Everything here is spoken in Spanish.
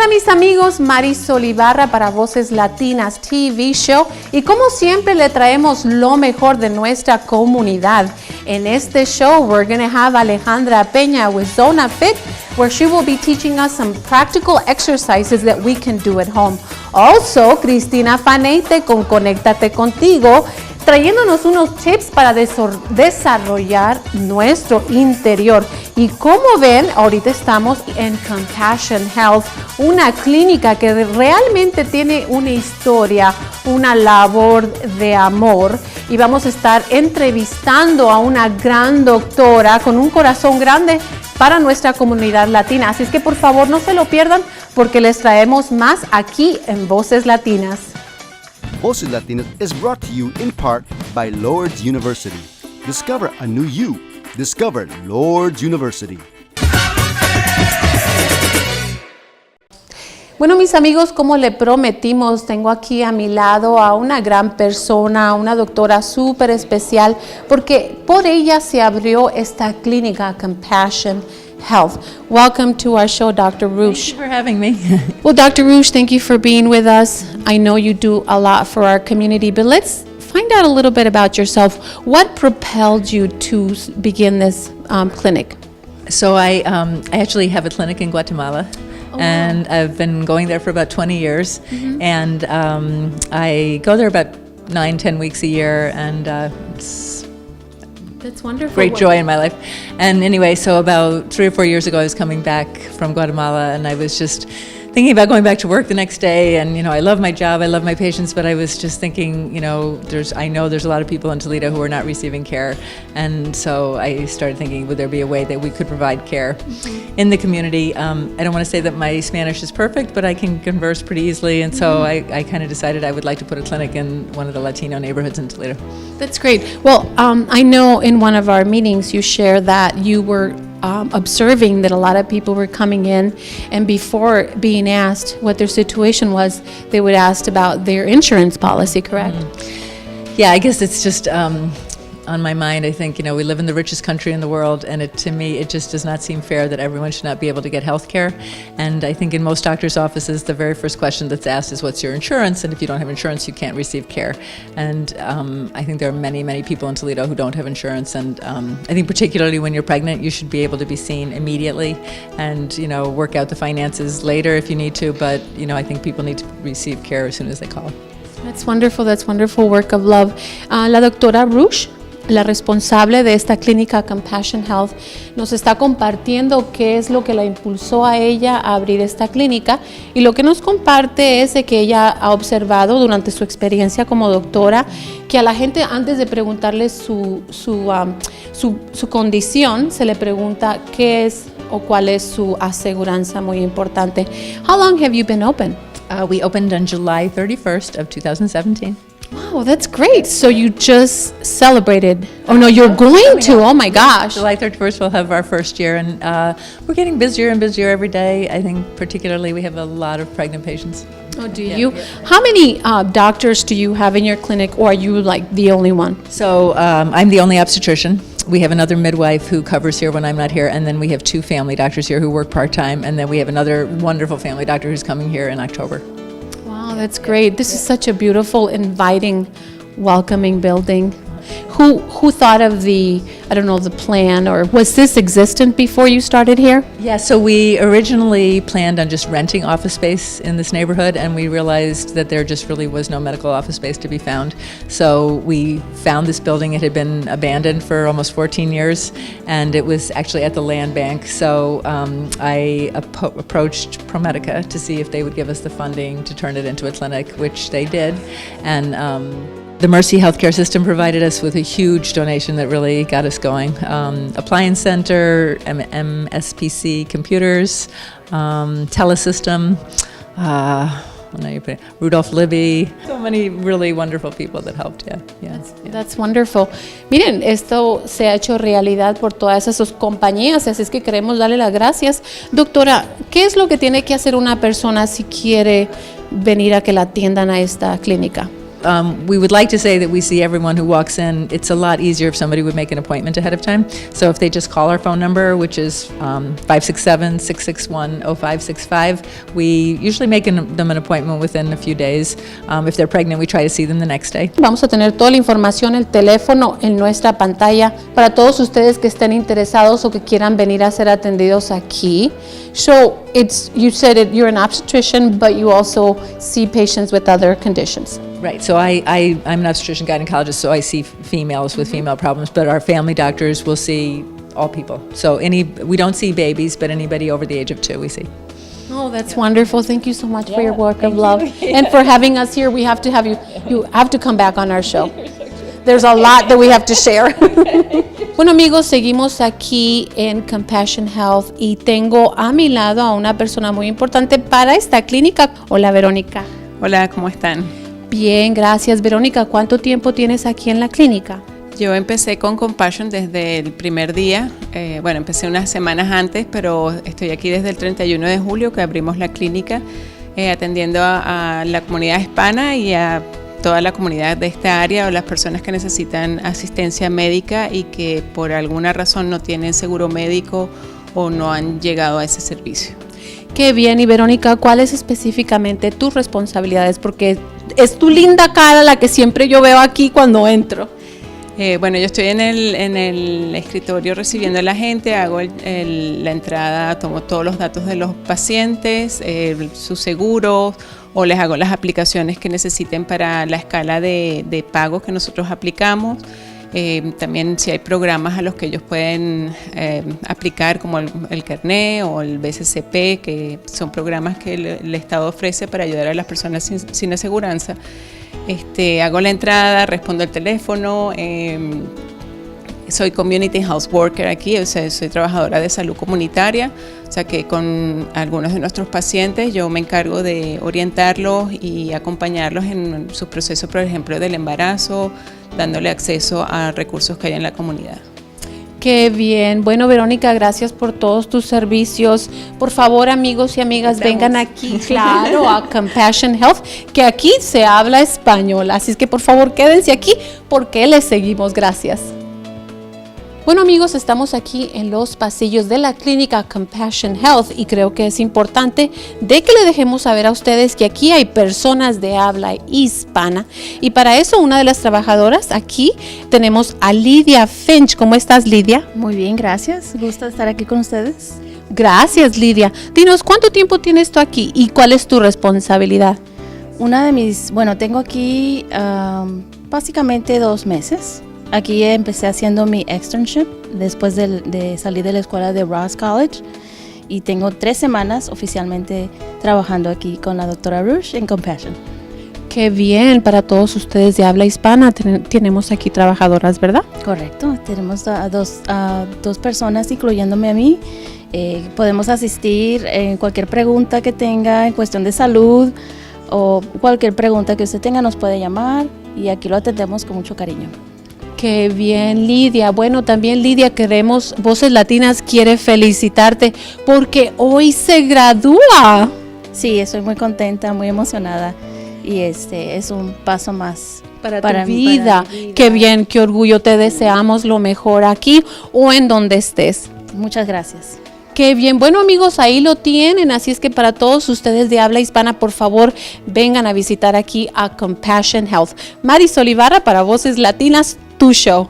Hola mis amigos, Marisol Ibarra para Voces Latinas TV Show y como siempre le traemos lo mejor de nuestra comunidad. En este show we're going to have Alejandra Peña with Zona Fit where she will be teaching us some practical exercises that we can do at home. Also, Cristina Faneite con Conéctate Contigo trayéndonos unos tips para desarrollar nuestro interior. Y como ven, ahorita estamos en Compassion Health, una clínica que realmente tiene una historia, una labor de amor. Y vamos a estar entrevistando a una gran doctora con un corazón grande para nuestra comunidad latina. Así es que por favor no se lo pierdan porque les traemos más aquí en Voces Latinas. Voces Latinas is brought to you in part by Lourdes University. Discover a new you. Discover Lourdes University. Bueno, mis amigos, como le prometimos, tengo aquí a mi lado a una gran persona, una doctora súper especial, porque por ella se abrió esta clínica Compassion Health. Welcome to our show, Dr. Rush. Thank you for having me. Well, Dr. Rush, thank you for being with us. I know you do a lot for our community, but let's find out a little bit about yourself. What propelled you to begin this clinic? So I actually have a clinic in Guatemala. Oh, and wow. I've been going there for about 20 years. Mm-hmm. And I go there about 9-10 weeks a year, and it's that's wonderful. Great joy in my life. And anyway, so about 3 or 4 years ago, I was coming back from Guatemala, and I was just thinking about going back to work the next day. And, you know, I love my job, I love my patients, but I was just thinking, you know, I know there's a lot of people in Toledo who are not receiving care. And so I started thinking, would there be a way that we could provide care in the community? I don't want to say that my Spanish is perfect, but I can converse pretty easily. And so I kind of decided I would like to put a clinic in one of the Latino neighborhoods in Toledo. That's great. Well, I know in one of our meetings you shared that you were observing that a lot of people were coming in, and before being asked what their situation was, they would ask about their insurance policy, correct? Mm-hmm. Yeah, I guess it's just on my mind. I think, you know, we live in the richest country in the world, and to me, it just does not seem fair that everyone should not be able to get health care. And I think in most doctors' offices, the very first question that's asked is, what's your insurance? And if you don't have insurance, you can't receive care. And I think there are many, many people in Toledo who don't have insurance. And I think particularly when you're pregnant, you should be able to be seen immediately and, you know, work out the finances later if you need to. But, you know, I think people need to receive care as soon as they call. That's wonderful work of love. La doctora Rush, la responsable de esta clínica Compassion Health, nos está compartiendo qué es lo que la impulsó a ella a abrir esta clínica, y lo que nos comparte es de que ella ha observado durante su experiencia como doctora que a la gente, antes de preguntarle su condición, se le pregunta qué es o cuál es su aseguranza, muy importante. How long have you been open? We opened on July 31st of 2017. Wow, that's great. So you just celebrated. Oh, no, you're going to. Oh, my gosh. July 31st, we'll have our first year, and we're getting busier and busier every day. I think particularly we have a lot of pregnant patients. Oh, do you? How many doctors do you have in your clinic, or are you like the only one? So I'm the only obstetrician. We have another midwife who covers here when I'm not here, and then we have 2 family doctors here who work part-time, and then we have another wonderful family doctor who's coming here in October. Wow, that's great. This is such a beautiful, inviting, welcoming building. Who thought of the plan, or was this existent before you started here? Yeah, so we originally planned on just renting office space in this neighborhood, and we realized that there just really was no medical office space to be found. So we found this building. It had been abandoned for almost 14 years, and it was actually at the land bank. So I approached ProMedica to see if they would give us the funding to turn it into a clinic, which they did. And the Mercy Healthcare System provided us with a huge donation that really got us going. Appliance Center, MSPC Computers, Telesystem, Rudolph Libby, so many really wonderful people that helped. Yeah. That's wonderful. Miren, esto se ha hecho realidad por todas esas compañías, así es que queremos darle las gracias. Doctora, ¿qué es lo que tiene que hacer una persona si quiere venir a que la atiendan a esta clínica? we would like to say that we see everyone who walks in. It's a lot easier if somebody would make an appointment ahead of time. So if they just call our phone number, which is 567-661-0565, we usually make them an appointment within a few days. If they're pregnant, we try to see them the next day. Vamos a tener toda la información, el teléfono en nuestra pantalla para todos ustedes que estén interesados o que quieran venir a ser atendidos aquí. So you said you're an obstetrician, but you also see patients with other conditions. Right, so I'm an obstetrician gynecologist, so I see females with female problems, but our family doctors will see all people. So we don't see babies, but anybody over the age of 2 we see. Oh, that's wonderful. Thank you so much for your work of love and for having us here. We have to have you have to come back on our show. There's a lot that we have to share. Bueno, amigos, seguimos aquí en Compassion Health y tengo a mi lado a una persona muy importante para esta clínica. Hola, Verónica. Hola, ¿cómo están? Bien, gracias. Verónica, ¿cuánto tiempo tienes aquí en la clínica? Yo empecé con Compassion desde el primer día. Empecé unas semanas antes, pero estoy aquí desde el 31 de julio que abrimos la clínica, atendiendo a la comunidad hispana y a toda la comunidad de esta área o las personas que necesitan asistencia médica y que por alguna razón no tienen seguro médico o no han llegado a ese servicio. Qué bien. Y Verónica, ¿cuáles específicamente tus responsabilidades? Porque es tu linda cara la que siempre yo veo aquí cuando entro. Yo estoy en el escritorio recibiendo a la gente, hago la entrada, tomo todos los datos de los pacientes, sus seguros, o les hago las aplicaciones que necesiten para la escala de pagos que nosotros aplicamos. También si hay programas a los que ellos pueden aplicar, como el carné o el BCCP, que son programas que el Estado ofrece para ayudar a las personas sin aseguranza. Hago la entrada, respondo el teléfono, soy Community Health Worker aquí, o sea, soy trabajadora de salud comunitaria, o sea que con algunos de nuestros pacientes yo me encargo de orientarlos y acompañarlos en su proceso, por ejemplo, del embarazo, dándole acceso a recursos que hay en la comunidad. Qué bien. Bueno, Verónica, gracias por todos tus servicios. Por favor, amigos y amigas, vengan aquí, claro, a Compassion Health, que aquí se habla español. Así es que, por favor, quédense aquí porque les seguimos. Gracias. Bueno, amigos, estamos aquí en los pasillos de la clínica Compassion Health y creo que es importante de que le dejemos saber a ustedes que aquí hay personas de habla hispana y para eso una de las trabajadoras aquí tenemos a Lidia Finch. ¿Cómo estás, Lidia? Muy bien, gracias. Gusto estar aquí con ustedes. Gracias, Lidia. Dinos, ¿cuánto tiempo tienes tú aquí y cuál es tu responsabilidad? Tengo aquí básicamente 2 meses. Aquí empecé haciendo mi externship después de salir de la escuela de Ross College y tengo 3 semanas oficialmente trabajando aquí con la doctora Rush en Compassion. Qué bien, para todos ustedes de habla hispana tenemos aquí trabajadoras, ¿verdad? Correcto, tenemos a dos personas incluyéndome a mí. Podemos asistir en cualquier pregunta que tenga en cuestión de salud o cualquier pregunta que usted tenga nos puede llamar y aquí lo atendemos con mucho cariño. Qué bien, Lidia. Bueno, también Lidia, Voces Latinas quiere felicitarte porque hoy se gradúa. Sí, estoy muy contenta, muy emocionada y es un paso más para tu vida. Qué bien, qué orgullo. Te deseamos lo mejor aquí o en donde estés. Muchas gracias. Qué bien. Bueno, amigos, ahí lo tienen. Así es que para todos ustedes de habla hispana, por favor, vengan a visitar aquí a Compassion Health. Marisol Ibarra para Voces Latinas, tu show.